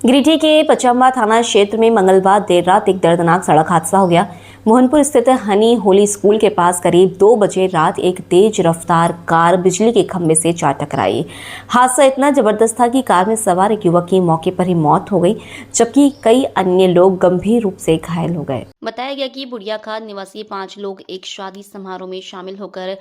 गिरिडीह के पचम्बा थाना क्षेत्र में मंगलवार देर रात एक दर्दनाक सड़क हादसा हो गया। मोहनपुर स्थित हनी होली स्कूल के पास करीब 2 बजे रात एक तेज रफ्तार कार बिजली के खंभे से जा टकराई। हादसा इतना जबरदस्त था कि कार में सवार एक युवक की मौके पर ही मौत हो गई, जबकि कई अन्य लोग गंभीर रूप से घायल हो गए। बताया गया कि बुढ़िया खान निवासी 5 लोग एक शादी समारोह में शामिल होकर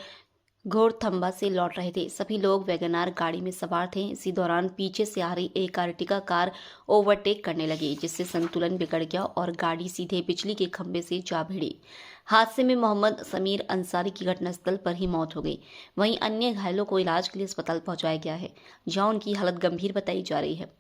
घोड़थंबा से लौट रहे थे। सभी लोग वैगनार गाड़ी में सवार थे। इसी दौरान पीछे से आ रही एक अर्टिगा कार ओवरटेक करने लगी, जिससे संतुलन बिगड़ गया और गाड़ी सीधे बिजली के खंभे से जा भिड़ी। हादसे में मोहम्मद समीर अंसारी की घटनास्थल पर ही मौत हो गई। वहीं अन्य घायलों को इलाज के लिए अस्पताल पहुंचाया गया है, जहां उनकी हालत गंभीर बताई जा रही है।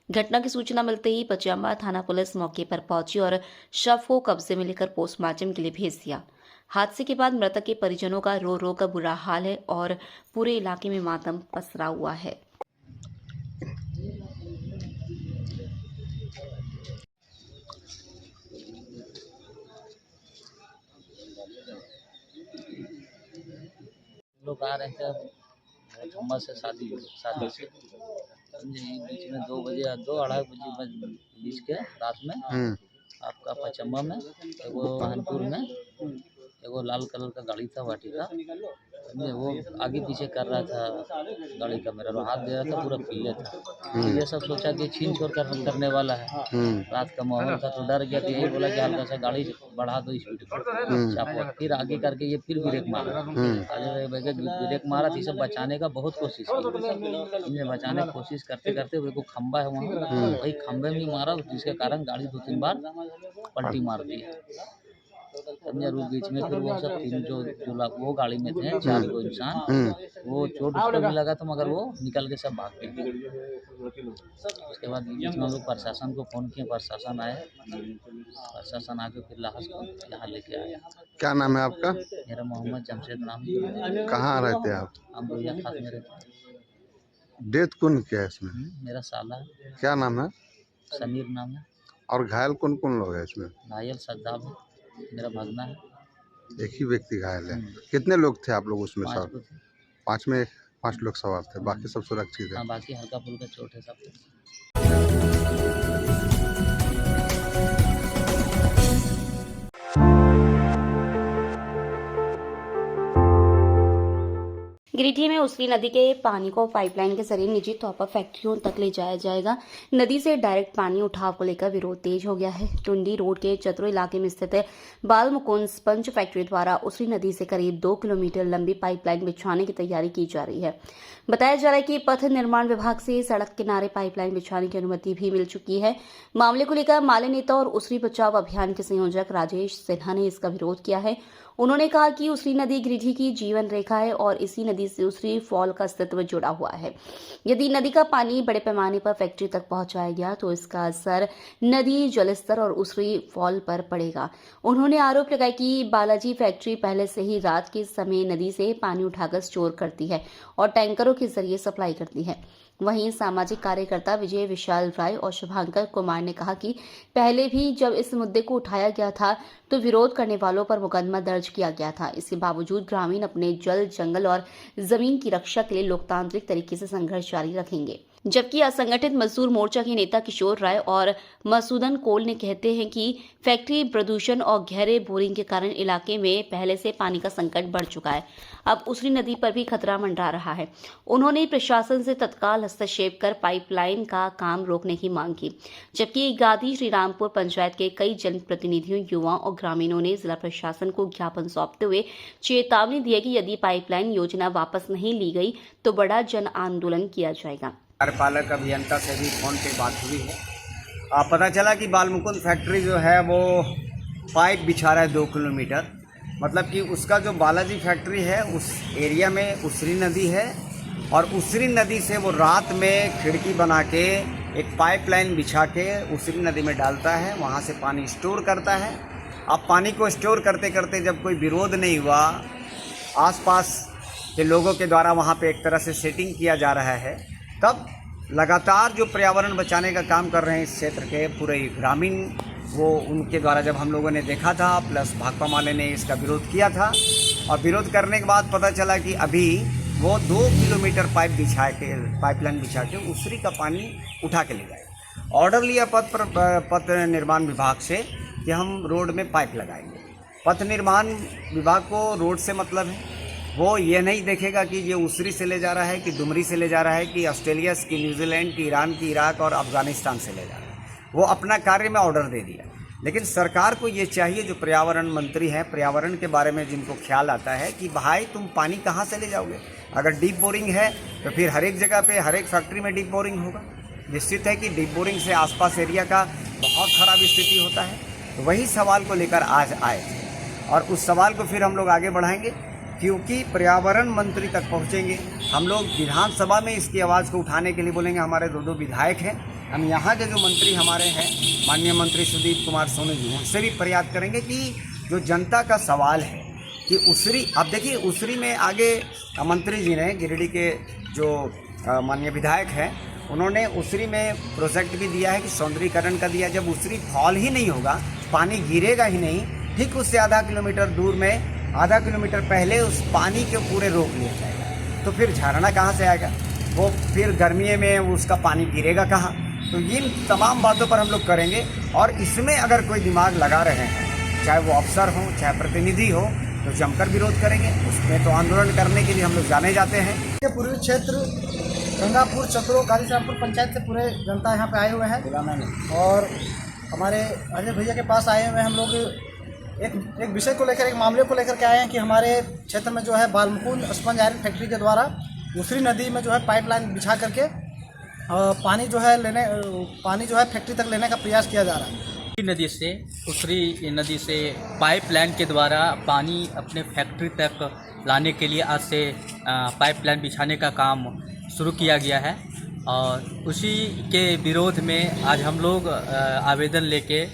घटना की सूचना मिलते ही पचम्बा थाना पुलिस मौके पर पहुंची और शव को कब्जे में लेकर पोस्टमार्टम के लिए भेज दिया। हादसे के बाद मृतक के परिजनों का रो रो कर बुरा हाल है और पूरे इलाके में मातम पसरा हुआ है। लोग आ रहे थे खम्बा से शादी से बीच में 2 बजे 2-2:30 बजे बीच के रात में आपका पचम्बा में एगो महनपुर में एगो लाल कलर का गाड़ी था वाटिका, वो आगे पीछे कर रहा था गाड़ी का मिरर, हाथ दे रहा था, पूरा पीले था। ये सब सोचा कि छीन छोड़ करने वाला है, रात का माहौल था तो डर गया। तो यही बोला कि हल्का सा गाड़ी बढ़ा दो स्पीड को। फिर आगे करके ये फिर ब्रेक मारा, आगे ब्रेक मारा तो सब बचाने का बहुत कोशिश की। इन्हें बचाने की कोशिश करते करते वो खंबा है वहाँ, वही खंबे में मारा, जिसके कारण गाड़ी 2-3 बार पलटी मार दी। बीच में फिर वो सब 3 जो वो गाड़ी में थे 4 गो इंसान, वो चोट उसको भी लगा, तो मगर वो निकल के सब भाग गए। उसके बाद बीच में हम लोग प्रशासन को फ़ोन किए, प्रशासन आए, प्रशासन आके फिर लाश को यहाँ लेके आए। क्या नाम है आपका? मेरा मोहम्मद जमशेद नाम। कहाँ रहते हैं आप? हम बुढ़िया खास में रहते हैं। डेथ कौन किया है इसमें? मेरा साला है। क्या नाम है? समीर नाम है। और घायल कौन कौन लोग हैं इसमें? घायल सद्दाब है, मेरा भगना है। एक ही व्यक्ति घायल है। कितने लोग थे आप लोग उसमें? 5 सर को थे। 5 में 5 लोग सवार थे, बाकी सब सुरक्षित है। हाँ, बाकी हल्का फुल्का चोट है सब। गिरिडीह में उसरी नदी के पानी को पाइपलाइन के जरिए निजी तौर पर फैक्ट्रियों तक ले जाया जाएगा। नदी से डायरेक्ट पानी उठाव को लेकर विरोध तेज हो गया है। टुंडी रोड के चतरो इलाके में स्थित बाल मुकुंद स्पंज फैक्ट्री द्वारा उसरी नदी से करीब 2 किलोमीटर लंबी पाइपलाइन बिछाने की तैयारी की जा रही है। बताया जा रहा है कि पथ निर्माण विभाग से सड़क किनारे पाइपलाइन बिछाने की अनुमति भी मिल चुकी है। मामले को लेकर माले नेता और उसरी बचाव अभियान के संयोजक राजेश सिन्हा ने इसका विरोध किया है। उन्होंने कहा कि उसरी नदी गिरिडीह की जीवन रेखा है और इसी नदी से उसरी फॉल का अस्तित्व जुड़ा हुआ है। यदि नदी का पानी बड़े पैमाने पर फैक्ट्री तक पहुंचाया गया तो इसका असर नदी जलस्तर और उसरी फॉल पर पड़ेगा। उन्होंने आरोप लगाया कि बालाजी फैक्ट्री पहले से ही रात के समय नदी से पानी उठाकर स्टोर करती है और टैंकरों के जरिए सप्लाई करती है। वहीं सामाजिक कार्यकर्ता विजय विशाल राय और शुभांकर कुमार ने कहा कि पहले भी जब इस मुद्दे को उठाया गया था तो विरोध करने वालों पर मुकदमा दर्ज किया गया था। इसके बावजूद ग्रामीण अपने जल, जंगल और जमीन की रक्षा के लिए लोकतांत्रिक तरीके से संघर्ष जारी रखेंगे। जबकि असंगठित मजदूर मोर्चा के नेता किशोर राय और मसूदन कोल ने कहते हैं कि फैक्ट्री प्रदूषण और गहरे बोरिंग के कारण इलाके में पहले से पानी का संकट बढ़ चुका है। अब उसरी नदी पर भी खतरा मंडरा रहा है। उन्होंने प्रशासन से तत्काल हस्तक्षेप कर पाइपलाइन का काम रोकने की मांग की। जबकि गादी श्रीरामपुर पंचायत के कई जनप्रतिनिधियों, युवाओं और ग्रामीणों ने जिला प्रशासन को ज्ञापन सौंपते हुए चेतावनी दी है कि यदि पाइपलाइन योजना वापस नहीं ली गई तो बड़ा जन आंदोलन किया जाएगा। कार्यपालक अभियंता से भी फ़ोन पे बात हुई है। पता चला कि बाल मुकुंद फैक्ट्री जो है वो पाइप बिछा रहा है 2 किलोमीटर, मतलब कि उसका जो बालाजी फैक्ट्री है उस एरिया में उसरी नदी है और उसरी नदी से वो रात में खिड़की बना के एक पाइपलाइन बिछा के उसरी नदी में डालता है, वहाँ से पानी स्टोर करता है। अब पानी को स्टोर करते करते जब कोई विरोध नहीं हुआ, आसपास के लोगों के द्वारा वहाँ पे एक तरह से सेटिंग किया जा रहा है, तब लगातार जो पर्यावरण बचाने का काम कर रहे हैं इस क्षेत्र के पूरे ग्रामीण, वो उनके द्वारा जब हम लोगों ने देखा था, प्लस भाकपा माले ने इसका विरोध किया था और विरोध करने के बाद पता चला कि अभी वो 2 किलोमीटर पाइपलाइन बिछा के उसरी का पानी उठा के ले जाए। ऑर्डर लिया पथ निर्माण विभाग से कि हम रोड में पाइप लगाएंगे। पथ निर्माण विभाग को रोड से मतलब है, वो ये नहीं देखेगा कि ये उसरी से ले जा रहा है कि डुमरी से ले जा रहा है कि ऑस्ट्रेलिया की, न्यूजीलैंड की, ईरान की, इराक और अफगानिस्तान से ले जा रहा है। वो अपना कार्य में ऑर्डर दे दिया। लेकिन सरकार को ये चाहिए, जो पर्यावरण मंत्री हैं, पर्यावरण के बारे में जिनको ख्याल आता है कि भाई तुम पानी कहाँ से ले जाओगे। अगर डीप बोरिंग है तो फिर हर एक जगह पे, हर एक फैक्ट्री में डीप बोरिंग होगा। निश्चित है कि डीप बोरिंग से आसपास एरिया का बहुत खराब स्थिति होता है। तो वही सवाल को लेकर आज आए और उस सवाल को फिर हम लोग आगे बढ़ाएंगे, क्योंकि पर्यावरण मंत्री तक पहुंचेंगे। हम लोग विधानसभा में इसकी आवाज़ को उठाने के लिए बोलेंगे। हमारे दो विधायक हैं, हम यहाँ के जो मंत्री हमारे हैं, माननीय मंत्री सुदीप कुमार सोनू जी, उनसे भी प्रयास करेंगे कि जो जनता का सवाल है कि उसरी, अब देखिए उसरी में आगे मंत्री जी ने, गिरिडीह के जो माननीय विधायक हैं, उन्होंने उसरी में प्रोजेक्ट भी दिया है कि सौंदर्यीकरण का दिया। जब उसरी फॉल ही नहीं होगा, पानी गिरेगा ही नहीं, ठीक उससे आधा किलोमीटर दूर में, आधा किलोमीटर पहले उस पानी को पूरे रोक लिया जाएगा, तो फिर झरना कहाँ से आएगा, वो फिर गर्मी में उसका पानी गिरेगा कहाँ। तो इन तमाम बातों पर हम लोग करेंगे और इसमें अगर कोई दिमाग लगा रहे हैं, चाहे वो अफसर हो चाहे प्रतिनिधि हो, तो जमकर विरोध करेंगे। उसमें तो आंदोलन करने के लिए हम लोग जाने जाते हैं। के पूर्वी क्षेत्र गंगापुर, चतरो, गाजीरामपुर पंचायत से पूरे जनता यहाँ पे आए हुए हैं और हमारे अजय भैया के पास आए हुए हैं। हम लोग एक विषय को लेकर, एक मामले को लेकर के आए हैं कि हमारे क्षेत्र में जो है बालमुकुंद स्पंज आयरन फैक्ट्री के द्वारा उसरी नदी में जो है पाइपलाइन बिछा करके पानी जो है फैक्ट्री तक लेने का प्रयास किया जा रहा है। उसरी नदी से पाइपलाइन के द्वारा पानी अपने फैक्ट्री तक लाने के लिए आज से पाइपलाइन बिछाने का काम शुरू किया गया है और उसी के विरोध में आज हम लोग आवेदन लेके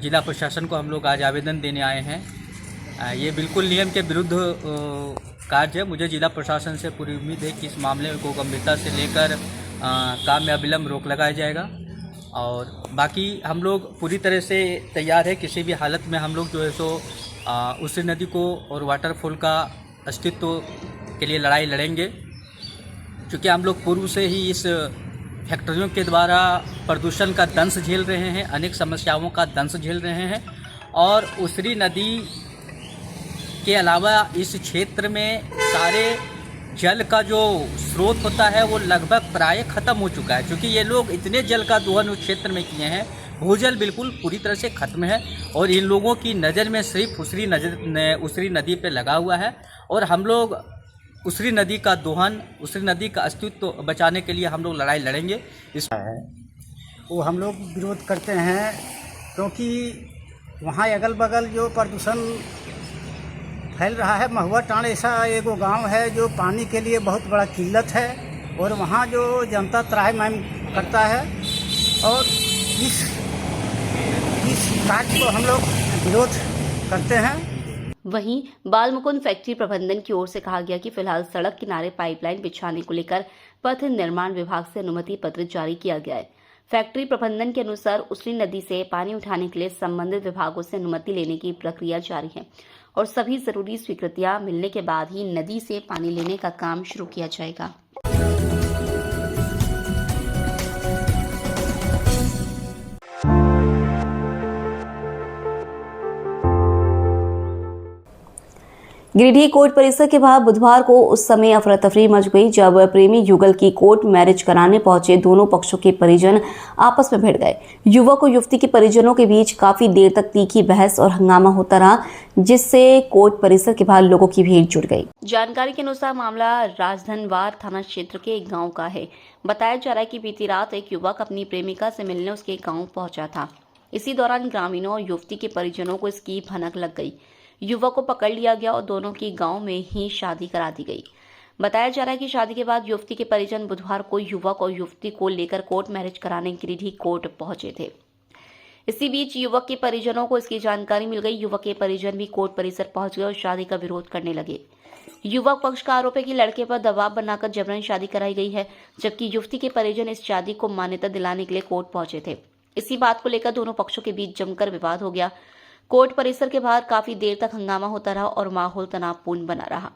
जिला प्रशासन को हम लोग आज आवेदन देने आए हैं। ये बिल्कुल नियम के विरुद्ध कार्य है। मुझे जिला प्रशासन से पूरी उम्मीद है कि इस मामले को गंभीरता से लेकर काम में अविलंब रोक लगाया जाएगा और बाकी हम लोग पूरी तरह से तैयार है। किसी भी हालत में हम लोग जो है सो उसरी नदी को और वाटरफॉल का अस्तित्व के लिए लड़ाई लड़ेंगे, क्योंकि हम लोग पूर्व से ही इस फैक्ट्रियों के द्वारा प्रदूषण का दंश झेल रहे हैं, अनेक समस्याओं का दंश झेल रहे हैं और उसरी नदी के अलावा इस क्षेत्र में सारे जल का जो स्रोत होता है वो लगभग प्राय ख़त्म हो चुका है, क्योंकि ये लोग इतने जल का दोहन उस क्षेत्र में किए हैं, भूजल बिल्कुल पूरी तरह से ख़त्म है और इन लोगों की नज़र में सिर्फ उसरी नदी पे लगा हुआ है और हम लोग उसरी नदी का दोहन, उसरी नदी का अस्तित्व बचाने के लिए हम लोग लड़ाई लड़ेंगे। इस वो हम लोग विरोध करते हैं क्योंकि वहाँ अगल बगल जो प्रदूषण फैल रहा है। महुआ टांड ऐसा एगो गांव है जो पानी के लिए बहुत बड़ा किल्लत है और वहाँ जो जनता त्राहिमाम करता है और इस कार्य को हम लोग विरोध करते हैं। वहीं बालमुकुंद फैक्ट्री प्रबंधन की ओर से कहा गया कि फिलहाल सड़क किनारे पाइपलाइन बिछाने को लेकर पथ निर्माण विभाग से अनुमति पत्र जारी किया गया है। फैक्ट्री प्रबंधन के अनुसार उसरी नदी से पानी उठाने के लिए संबंधित विभागों से अनुमति लेने की प्रक्रिया जारी है और सभी जरूरी स्वीकृतियां मिलने के बाद ही नदी से पानी लेने का काम शुरू किया जाएगा। गिरिडीह कोर्ट परिसर के बाहर बुधवार को उस समय अफरा तफरी मच गई जब प्रेमी युगल की कोर्ट मैरिज कराने पहुंचे दोनों पक्षों के परिजन आपस में भिड़ गए। युवक और युवती के परिजनों के बीच काफी देर तक तीखी बहस और हंगामा होता रहा, जिससे कोर्ट परिसर के बाहर लोगों की भीड़ जुट गई। जानकारी के अनुसार मामला राजधनवार थाना क्षेत्र के एक गाँव का है। बताया जा रहा है कि बीती रात एक युवक अपनी प्रेमिका से मिलने उसके गाँव पहुंचा था। इसी दौरान ग्रामीणों और युवती के परिजनों को इसकी भनक लग गई। युवक को पकड़ लिया गया और दोनों की गांव में ही शादी करा दी गई। बताया जा रहा है कि शादी के बाद युवती के परिजन बुधवार को युवक और युवती को लेकर कोर्ट मैरिज कराने गिरिडीह कोर्ट पहुंचे थे। इसी बीच युवक के परिजनों को इसकी जानकारी मिल गई। युवक के परिजन भी कोर्ट परिसर पहुंच गए और शादी का विरोध करने लगे। युवक पक्ष का आरोप है कि लड़के पर दबाव बनाकर जबरन शादी कराई गई है, जबकि युवती के परिजन इस शादी को मान्यता दिलाने के लिए कोर्ट पहुंचे थे। इसी बात को लेकर दोनों पक्षों के बीच जमकर विवाद हो गया। कोर्ट परिसर के बाहर काफी देर तक हंगामा होता रहा और माहौल तनावपूर्ण बना रहा।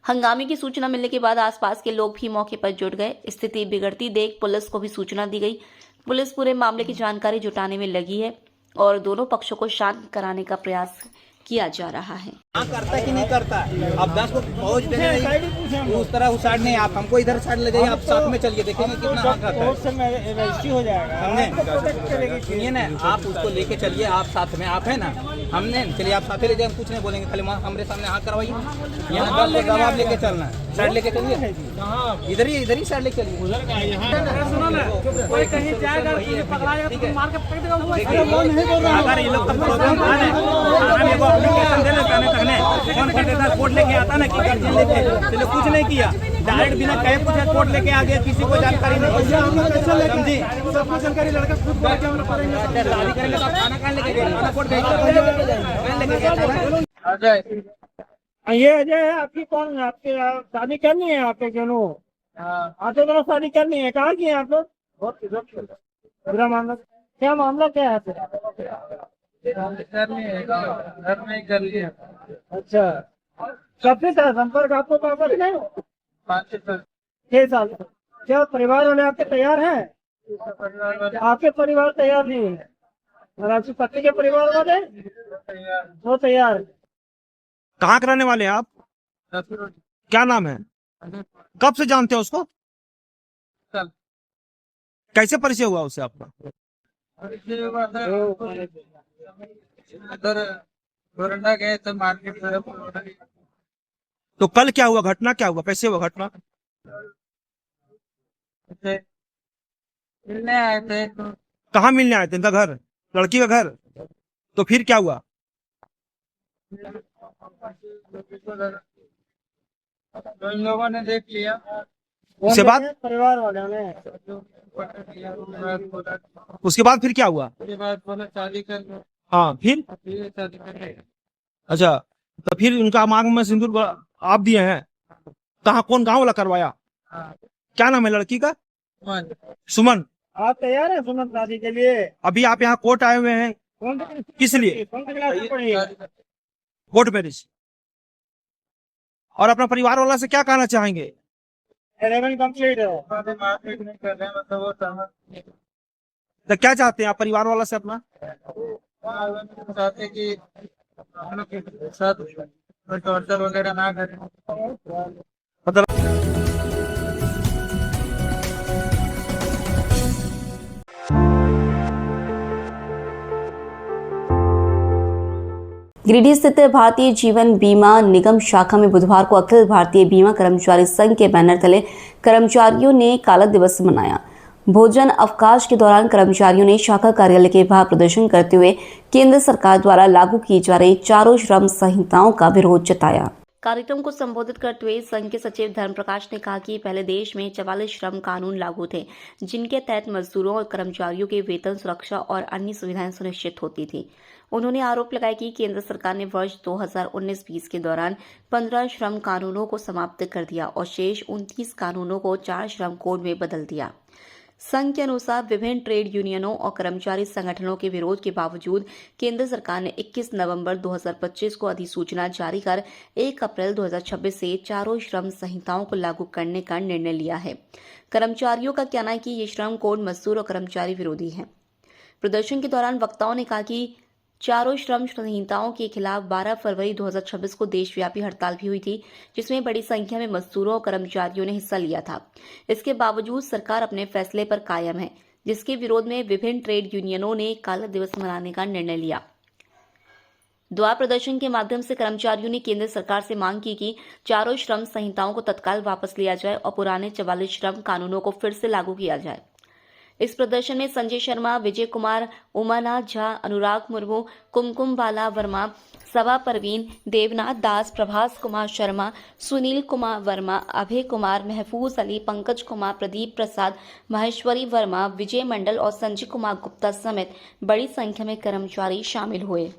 हंगामे की सूचना मिलने के बाद आसपास के लोग भी मौके पर जुट गए। स्थिति बिगड़ती देख पुलिस को भी सूचना दी गई। पुलिस पूरे मामले की जानकारी जुटाने में लगी है और दोनों पक्षों को शांत कराने का प्रयास किया जा रहा है। करता कि नहीं करता, आप 10 को पहुँच देने नहीं, उस तरह उसाड़ नहीं, आप हमको इधर साइड ले जाइए, आप साथ में चलिए, देखेंगे कितना हाँ करता है। हो जाएगा हमने, सुनिए ना, आप उसको लेके चलिए, आप साथ में, आप है ना, हमने चलिए आप साथ ले जाए, हम कुछ नहीं बोलेंगे, खाली हमारे सामने हाँ करवाइए, यहाँ 10 को जवाब लेके चलना है, साइड लेके चलिए, इधर ही साइड लेके चलिए, कहीं जाएगा अगर ये लोग एप्लीकेशन दे देता ना, कहने फोन कर देता, कोर्ट लेके आता ना कि गार्जियन लेके, चलो कुछ नहीं किया, डायरेक्ट बिना कहे पूछे कोर्ट लेके आ गया, किसी को जानकारी नहीं, समझी सब जानकारी लड़का खुद शादी करेंगे तो खाना कहाँ लेके गए, खाना कोर्ट ये अजय है, आपकी कौन, आपकी शादी करनी है, आपके क्यों आते दोनों शादी करनी है, कहाँ की है आप लोग, पूरा मामला क्या है, घर में कर लिया। अच्छा, कब से था संपर्क आपको वापस नहीं? 6 साल। क्या परिवार वाले आपके तैयार हैं? आपके परिवार तैयार नहीं है और आपके पति के परिवार वाले वो तैयार। कहाँ के रहने वाले हैं आप? क्या नाम है? कब से जानते हो उसको? कैसे परिचय हुआ उससे आपका? गए तो मार्केट तो कल क्या हुआ, घटना क्या हुआ, कैसे हुआ घटना? मिलने आए थे। कहाँ मिलने आए थे? इनका घर, लड़की का घर? तो फिर क्या हुआ? इन लोगों ने देख लिया, उसके बाद परिवार वालों ने, उसके बाद फिर क्या हुआ? उसके बाद बोला शादी कर लो। हाँ, फिर शादी कर। अच्छा, तो फिर उनका मांग में सिंदूर आप दिए हैं? कहाँ, कौन गांव वाला करवाया? क्या नाम है लड़की का? सुमन। आप तैयार हैं सुमन शादी के लिए? अभी आप यहाँ कोर्ट आए हुए हैं, किस लिए? Court marriage. और अपना परिवार वाला से क्या कहना चाहेंगे? 11 कंप्लीट है, मार्केट नहीं कर रहे हैं, मतलब वो समझ। तो क्या चाहते हैं आप परिवार वाला से अपना? चाहते कि हम लोग के साथ टॉर्चर वगैरह ना करें। मतलब गिरिडीह स्थित भारतीय जीवन बीमा निगम शाखा में बुधवार को अखिल भारतीय बीमा कर्मचारी संघ के बैनर तले कर्मचारियों ने काला दिवस मनाया। भोजन अवकाश के दौरान कर्मचारियों ने शाखा कार्यालय के बाहर प्रदर्शन करते हुए केंद्र सरकार द्वारा लागू की जा रही चारों श्रम संहिताओं का विरोध जताया। कार्यक्रम को संबोधित करते हुए संघ के सचिव धर्म प्रकाश ने कहा कि पहले देश में 44 श्रम कानून लागू थे, जिनके तहत मजदूरों और कर्मचारियों के वेतन, सुरक्षा और अन्य सुविधाएं सुनिश्चित होती थी। उन्होंने आरोप लगाया कि केंद्र सरकार ने वर्ष 2019-20 के दौरान 15 श्रम कानूनों को समाप्त कर दिया और शेष 29 कानूनों को 4 श्रम कोड में बदल दिया। संघ के अनुसार विभिन्न ट्रेड यूनियनों और कर्मचारी संगठनों के विरोध के बावजूद केंद्र सरकार ने 21 नवंबर 2025 को अधिसूचना जारी कर 1 अप्रैल 2026 से चारों श्रम संहिताओं को लागू करने का निर्णय लिया है। कर्मचारियों का कहना है कि ये श्रम कोड मजदूर और कर्मचारी विरोधी है। प्रदर्शन के दौरान वक्ताओं ने कहा कि चारों श्रम संहिताओं के खिलाफ 12 फरवरी 2026 को देशव्यापी हड़ताल भी हुई थी, जिसमें बड़ी संख्या में मजदूरों और कर्मचारियों ने हिस्सा लिया था। इसके बावजूद सरकार अपने फैसले पर कायम है, जिसके विरोध में विभिन्न ट्रेड यूनियनों ने काला दिवस मनाने का निर्णय लिया। द्वार प्रदर्शन के माध्यम से कर्मचारियों ने केंद्र सरकार से मांग की कि चारों श्रम संहिताओं को तत्काल वापस लिया जाए और पुराने 44 श्रम कानूनों को फिर से लागू किया जाए। इस प्रदर्शन में संजय शर्मा, विजय कुमार, उमानाथ झा, अनुराग मुर्मू, कुमकुम बाला वर्मा, सवा परवीन, देवनाथ दास, प्रभास कुमार शर्मा, सुनील कुमार वर्मा, अभय कुमार, महफूज अली, पंकज कुमार, प्रदीप प्रसाद, महेश्वरी वर्मा, विजय मंडल और संजय कुमार गुप्ता समेत बड़ी संख्या में कर्मचारी शामिल हुए।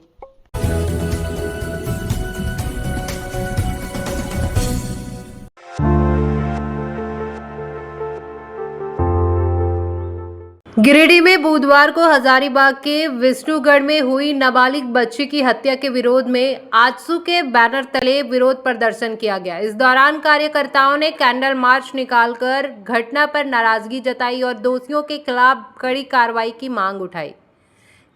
गिरिडीह में बुधवार को हजारीबाग के विष्णुगढ़ में हुई नाबालिग बच्ची की हत्या के विरोध में आजसू के बैनर तले विरोध प्रदर्शन किया गया। इस दौरान कार्यकर्ताओं ने कैंडल मार्च निकालकर घटना पर नाराजगी जताई और दोषियों के खिलाफ कड़ी कार्रवाई की मांग उठाई।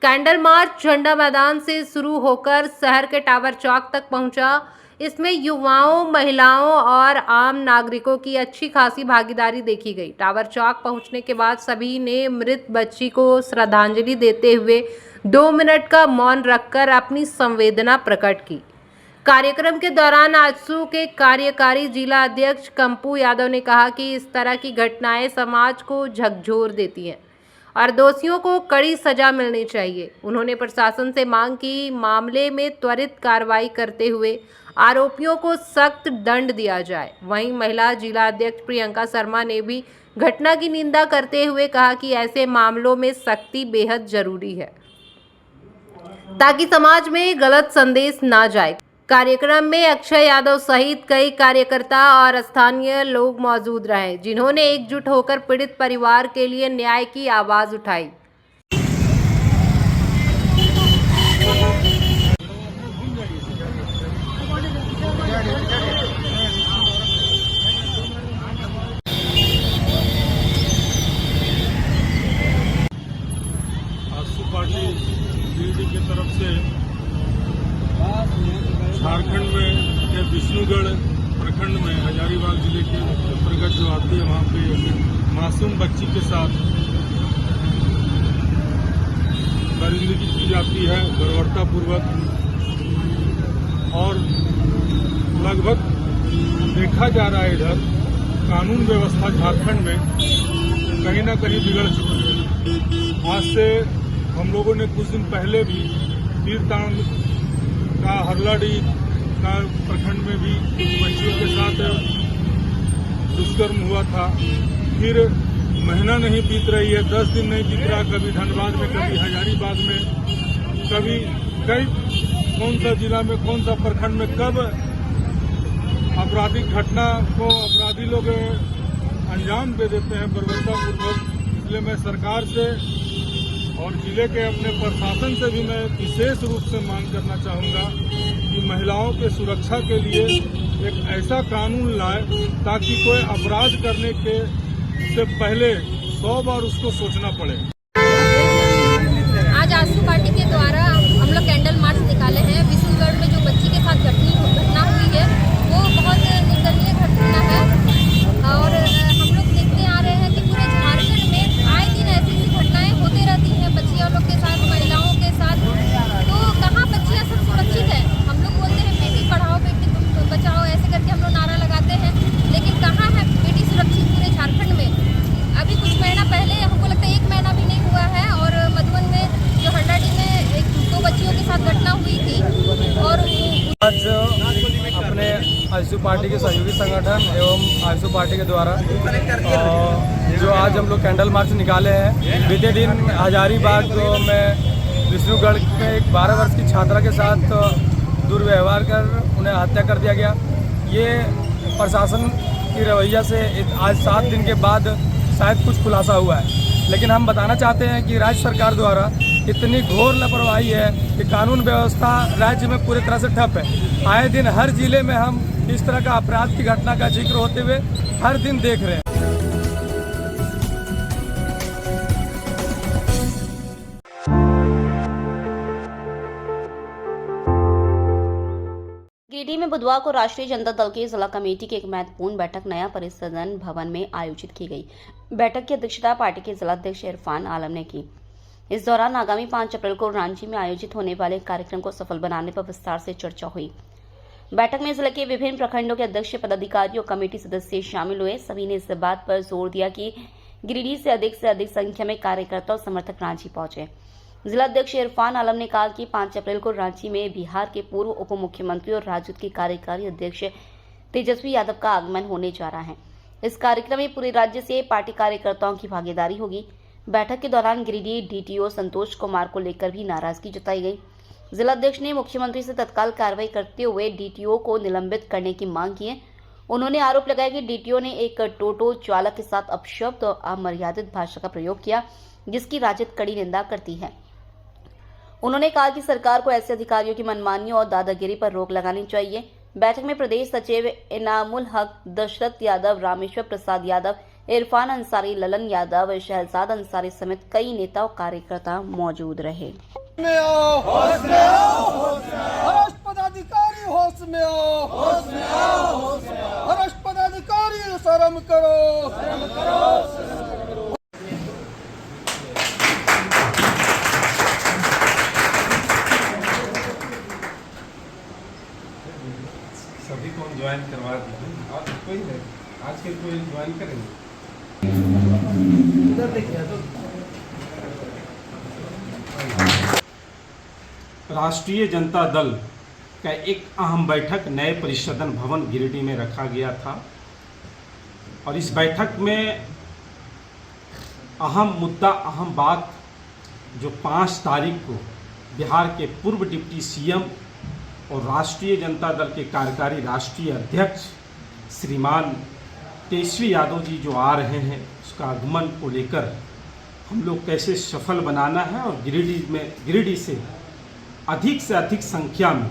कैंडल मार्च झंडा मैदान से शुरू होकर शहर के टावर चौक तक पहुंचा। इसमें युवाओं, महिलाओं और आम नागरिकों की अच्छी खासी भागीदारी देखी गई। टावर चौक पहुंचने के बाद सभी ने मृत बच्ची को श्रद्धांजलि देते हुए 2 मिनट का मौन रखकर अपनी संवेदना प्रकट की। कार्यक्रम के दौरान आजसू के कार्यकारी जिला अध्यक्ष कंपू यादव ने कहा कि इस तरह की घटनाएं समाज को झकझोर देती हैं और दोषियों को कड़ी सजा मिलनी चाहिए। उन्होंने प्रशासन से मांग की मामले में त्वरित कार्रवाई करते हुए आरोपियों को सख्त दंड दिया जाए। वहीं महिला जिला अध्यक्ष प्रियंका शर्मा ने भी घटना की निंदा करते हुए कहा कि ऐसे मामलों में सख्ती बेहद जरूरी है ताकि समाज में गलत संदेश ना जाए। कार्यक्रम में अक्षय यादव सहित कई कार्यकर्ता और स्थानीय लोग मौजूद रहे, जिन्होंने एकजुट होकर पीड़ित परिवार के लिए न्याय की आवाज उठाई। आजसू पार्टी गिरिडीह की तरफ से झारखंड में के विष्णुगढ़ प्रखंड में हजारीबाग जिले के अंतर्गत जो आती है वहाँ पे मासूम बच्ची के साथ दरिंदगी की जाती है बर्बरतापूर्वक, और लगभग देखा जा रहा है इधर कानून व्यवस्था झारखंड में कहीं ना कहीं बिगड़ चुकी है। आज से हम लोगों ने कुछ दिन पहले भी तीरतांग का हरलाडी का प्रखंड में भी बच्चियों के साथ दुष्कर्म हुआ था। फिर महीना नहीं बीत रही है, 10 दिन नहीं बीत रहा, कभी धनबाद में, कभी हजारीबाग में, कभी कई कौन सा जिला में, कौन सा प्रखंड में कब आपराधिक घटना को अपराधी लोग अंजाम दे देते हैं बर्बरतापूर्वक। इसलिए मैं सरकार से और जिले के अपने प्रशासन से भी मैं विशेष रूप से मांग करना चाहूँगा कि महिलाओं के सुरक्षा के लिए एक ऐसा कानून लाए ताकि कोई अपराध करने के से पहले 100 बार उसको सोचना पड़े। आज आजसू पार्टी के द्वारा हम लोग कैंडल मार्च निकाले हैं। विष्णुगढ़ में जो बच्ची के साथ घटना हुई है वो बहुत निंदनीय घटना है और हम लोग देखते आ रहे हैं कि पूरे झारखंड में आए दिन ऐसी घटनाएं होती रहती हैं बच्चियों लोग के साथ, महिलाओं के साथ। तो कहाँ बच्चियाँ सब सुरक्षित है? हम लोग बोलते हैं बेटी पढ़ाओ बेटी बचाओ, ऐसे करके हम लोग नारा लगाते हैं, लेकिन कहाँ है बेटी सुरक्षित पूरे झारखंड में? अभी कुछ महीना पहले, हमको लगता है 1 महीना भी नहीं हुआ है, और मधुबन में जो हंडाडी में 2 बच्चियों के साथ घटना हुई थी। और आज अपने आजसू पार्टी के सहयोगी संगठन एवं आजसू पार्टी के द्वारा जो आज हम लोग कैंडल मार्च निकाले हैं, बीते दिन हजारीबाग में विष्णुगढ़ में एक 12 वर्ष की छात्रा के साथ दुर्व्यवहार कर उन्हें हत्या कर दिया गया। ये प्रशासन की रवैया से आज 7 दिन के बाद शायद कुछ खुलासा हुआ है, लेकिन हम बताना चाहते हैं कि राज्य सरकार द्वारा इतनी घोर लापरवाही है कि कानून व्यवस्था राज्य में पूरी तरह से ठप है। आए दिन हर जिले में हम इस तरह का अपराध की घटना का जिक्र होते हुए हर दिन देख रहे हैं। गिरिडीह में बुधवार को राष्ट्रीय जनता दल की जिला कमेटी की एक महत्वपूर्ण बैठक नया परिसदन भवन में आयोजित की गई। बैठक की अध्यक्षता पार्टी के जिला अध्यक्ष इरफान आलम ने की। इस दौरान आगामी 5 अप्रैल को रांची में आयोजित होने वाले कार्यक्रम को सफल बनाने पर विस्तार से चर्चा हुई। बैठक में जिले के विभिन्न प्रखंडों के अध्यक्ष, पदाधिकारी और कमेटी सदस्य शामिल हुए। सभी ने इस बात पर जोर दिया कि गिरिडीह से अधिक संख्या में कार्यकर्ता और समर्थक रांची पहुंचे। जिला अध्यक्ष इरफान आलम ने कहा कि 5 अप्रैल को रांची में बिहार के पूर्व उप मुख्यमंत्री और राजद के कार्यकारी अध्यक्ष तेजस्वी यादव का आगमन होने जा रहा है। इस कार्यक्रम में पूरे राज्य से पार्टी कार्यकर्ताओं की भागीदारी होगी। बैठक के दौरान गिरिडीह डीटीओ संतोष कुमार को लेकर भी नाराजगी जताई गई। जिला अध्यक्ष ने मुख्यमंत्री से तत्काल कार्रवाई करते हुए डीटीओ को निलंबित करने की मांग की है। उन्होंने आरोप लगाया कि डीटीओ ने एक टोटो चालक के साथ अपशब्द और अमर्यादित भाषा का प्रयोग किया। जिसकी राजद कड़ी निंदा करती है। उन्होंने कहा कि सरकार को ऐसे अधिकारियों की मनमानी और दादागिरी पर रोक लगानी चाहिए। बैठक में प्रदेश सचिव इनामुल हक, दशरथ यादव, रामेश्वर प्रसाद यादव, इरफान अंसारी, ललन यादव, शहजाद अंसारी समेत कई नेता और कार्यकर्ता मौजूद रहे। पदाधिकारी होश में आओ, पदाधिकारी शर्म करो, सभी को हम ज्वाइन करवा दीजिए। आज कोई है, आज के कोई ज्वाइन करेंगे। राष्ट्रीय जनता दल का एक अहम बैठक नए परिसदन भवन गिरिडीह में रखा गया था और इस बैठक में अहम मुद्दा, अहम बात जो 5 तारीख को बिहार के पूर्व डिप्टी सीएम और राष्ट्रीय जनता दल के कार्यकारी राष्ट्रीय अध्यक्ष श्रीमान तेजस्वी यादव जी जो आ रहे हैं, उसका आगमन को लेकर हम लोग कैसे सफल बनाना है और गिरिडीह से अधिक संख्या में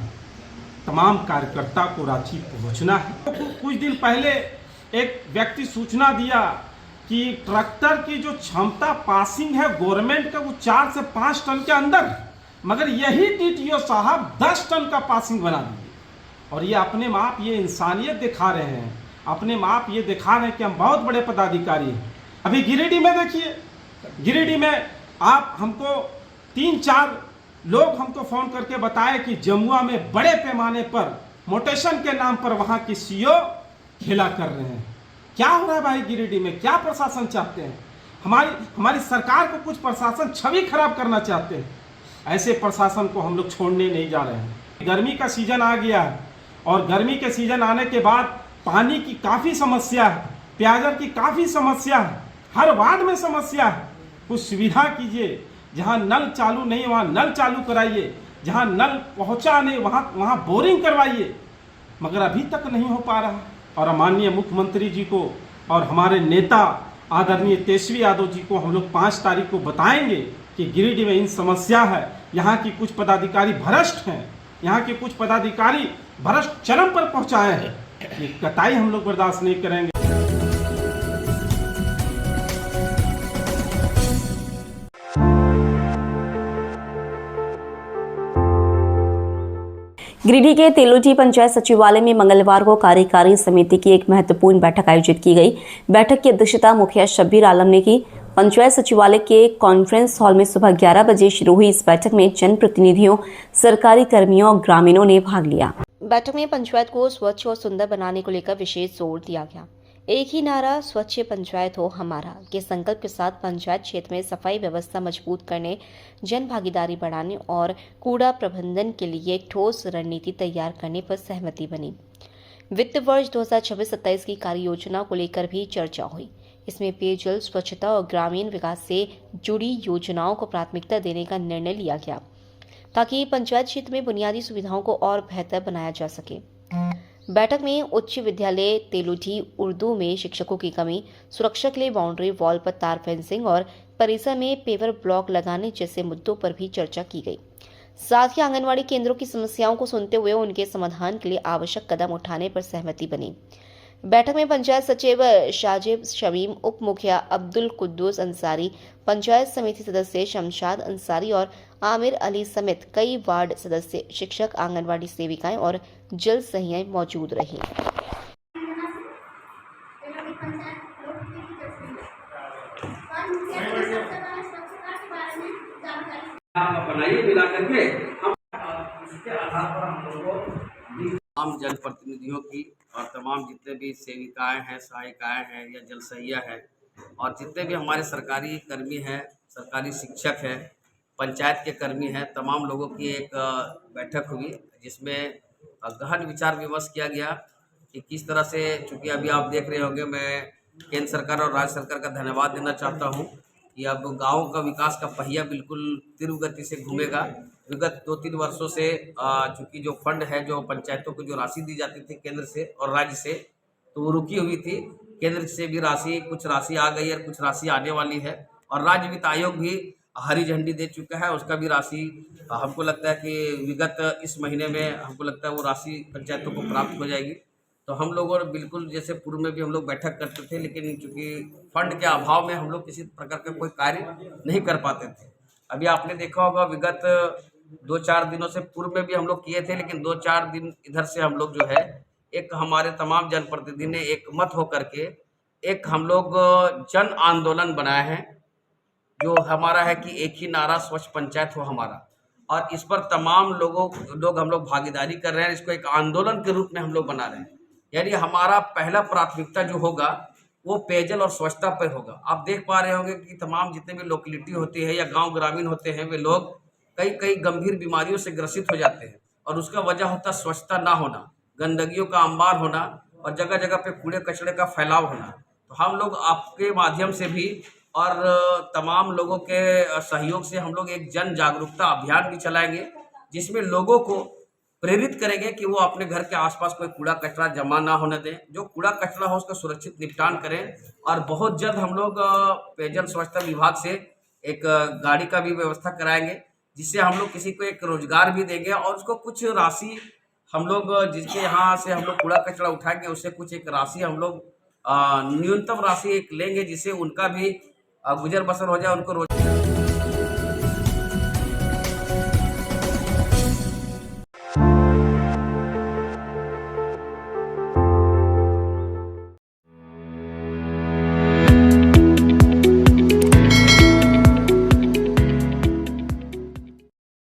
तमाम कार्यकर्ता को रांची पहुंचना है। कुछ दिन पहले एक व्यक्ति सूचना दिया कि ट्रैक्टर की जो क्षमता पासिंग है गवर्नमेंट का वो 4 से 5 टन के अंदर, मगर यही टीटीओ साहब 10 टन का पासिंग बना दिए और ये अपने में आप ये इंसानियत दिखा रहे हैं, अपने में आप ये दिखा रहे हैं कि हम बहुत बड़े पदाधिकारी हैं। अभी गिरिडीह में देखिए, गिरिडीह में आप हमको 3-4 लोग हमको फ़ोन करके बताए कि जमुआ में बड़े पैमाने पर मोटेशन के नाम पर वहाँ की सीओ खेला कर रहे हैं। क्या हो रहा है भाई गिरिडीह में? क्या प्रशासन चाहते हैं? हमारी सरकार को कुछ प्रशासन छवि खराब करना चाहते हैं। ऐसे प्रशासन को हम लोग छोड़ने नहीं जा रहे हैं। गर्मी का सीजन आ गया है और गर्मी के सीजन आने के बाद पानी की काफ़ी समस्या है, पेयजल की काफ़ी समस्या है, हर वार्ड में समस्या है। कुछ सुविधा कीजिए, जहाँ नल चालू नहीं वहाँ नल चालू कराइए, जहाँ नल पहुँचा नहीं वहाँ बोरिंग करवाइए, मगर अभी तक नहीं हो पा रहा। और माननीय मुख्यमंत्री जी को और हमारे नेता आदरणीय तेजस्वी यादव जी को हम लोग 5 तारीख को बताएंगे कि गिरिडीह में इन समस्या है, यहाँ की कुछ पदाधिकारी भ्रष्ट हैं, यहाँ के कुछ पदाधिकारी भ्रष्ट चरम पर पहुँचाए हैं। ये कतई हम लोग बर्दाश्त नहीं करेंगे। गिरिडीह के तेलोटी पंचायत सचिवालय में मंगलवार को कार्यकारी समिति की एक महत्वपूर्ण बैठक आयोजित की गई। बैठक की अध्यक्षता मुखिया शब्बीर आलम ने की। पंचायत सचिवालय के कॉन्फ्रेंस हॉल में सुबह 11 बजे शुरू हुई इस बैठक में जनप्रतिनिधियों, सरकारी कर्मियों और ग्रामीणों ने भाग लिया। बैठक में पंचायत को स्वच्छ और सुंदर बनाने को लेकर विशेष जोर दिया गया। एक ही नारा, स्वच्छ पंचायत हो हमारा के संकल्प के साथ पंचायत क्षेत्र में सफाई व्यवस्था मजबूत करने, जन भागीदारी बढ़ाने और कूड़ा प्रबंधन के लिए एक ठोस रणनीति तैयार करने पर सहमति बनी। वित्त वर्ष 2026-27 की कार्य योजना को लेकर भी चर्चा हुई। इसमें पेयजल, स्वच्छता और ग्रामीण विकास से जुड़ी योजनाओं को प्राथमिकता देने का निर्णय लिया गया ताकि पंचायत क्षेत्र में बुनियादी सुविधाओं को और बेहतर बनाया जा सके। बैठक में उच्च विद्यालय तेलुठी उर्दू में शिक्षकों की कमी, सुरक्षा के लिए बाउंड्री वॉल पर तार फेंसिंग और परिसर में पेवर ब्लॉक लगाने जैसे मुद्दों पर भी चर्चा की गई। साथ ही आंगनवाड़ी केंद्रों की समस्याओं को सुनते हुए उनके समाधान के लिए आवश्यक कदम उठाने पर सहमति बनी। बैठक में पंचायत सचिव शाजिब शमीम, उप मुखिया अब्दुल कुद्दूस अंसारी, पंचायत समिति सदस्य शमशाद अंसारी और आमिर अली समेत कई वार्ड सदस्य, शिक्षक, आंगनवाड़ी सेविकाएं और जल सहियाएं मौजूद रहीं। बनाइए मिला करके हम इसके आधार पर हम लोगों को तमाम जनप्रतिनिधियों की और तमाम जितने भी सेविकाएं हैं, सहायिकाएं हैं या जलसहिया है और जितने भी हमारे सरकारी कर्मी हैं, सरकारी शिक्षक हैं, पंचायत के कर्मी हैं, तमाम लोगों की एक बैठक हुई जिसमें गहन विचार विमर्श किया गया कि किस तरह से, चूँकि अभी आप देख रहे होंगे, मैं केंद्र सरकार और राज्य सरकार का धन्यवाद देना चाहता हूँ कि अब गाँव का विकास का पहिया बिल्कुल तीव्र गति से घूमेगा। विगत 2-3 वर्षों से चूँकि जो फंड है, जो पंचायतों को जो राशि दी जाती थी केंद्र से और राज्य से, तो वो रुकी हुई थी। केंद्र से भी कुछ राशि आ गई है, कुछ राशि आने वाली है और राज्य वित्त आयोग भी हरी झंडी दे चुका है। उसका भी राशि हमको लगता है कि विगत इस महीने में हमको लगता है वो राशि पंचायतों को प्राप्त हो जाएगी। तो हम लोगों ने बिल्कुल जैसे पूर्व में भी हम लोग बैठक करते थे, लेकिन चूँकि फंड के अभाव में हम लोग किसी प्रकार का कोई कार्य नहीं कर पाते थे। अभी आपने देखा होगा विगत 2-4 दिनों से पूर्व में भी हम लोग किए थे, लेकिन 2-4 दिन इधर से हम लोग जो है एक हमारे तमाम जनप्रतिनिधि ने एक मत होकर के एक हम लोग जन आंदोलन बनाए हैं, जो हमारा है कि एक ही नारा स्वच्छ पंचायत हो हमारा। और इस पर तमाम लोग हम लोग भागीदारी कर रहे हैं। इसको एक आंदोलन के रूप में हम लोग बना रहे हैं। यानी हमारा पहला प्राथमिकता जो होगा वो पेयजल और स्वच्छता पर होगा। आप देख पा रहे होंगे कि तमाम जितने भी लोकेलिटी होती है या गांव ग्रामीण होते हैं, वे लोग कई गंभीर बीमारियों से ग्रसित हो जाते हैं, और उसका वजह होता है स्वच्छता ना होना, गंदगियों का अंबार होना और जगह जगह पे कूड़े कचरे का फैलाव होना। तो हम लोग आपके माध्यम से भी और तमाम लोगों के सहयोग से हम लोग एक जन जागरूकता अभियान भी चलाएंगे, जिसमें लोगों को प्रेरित करेंगे कि वो अपने घर के आसपास कोई कूड़ा कचरा जमा ना होने दें। जो कूड़ा कचरा हो उसका सुरक्षित निपटान करें। और बहुत जल्द हम लोग पेयजल स्वच्छता विभाग से एक गाड़ी का भी व्यवस्था कराएंगे, जिससे हम लोग किसी को एक रोजगार भी देंगे और उसको कुछ राशि हम लोग जिसके यहाँ से हम लोग कूड़ा कचरा उठाएंगे उससे कुछ एक राशि हम लोग न्यूनतम राशि एक लेंगे, जिससे उनका भी गुजर बसर हो जाए, उनको रोज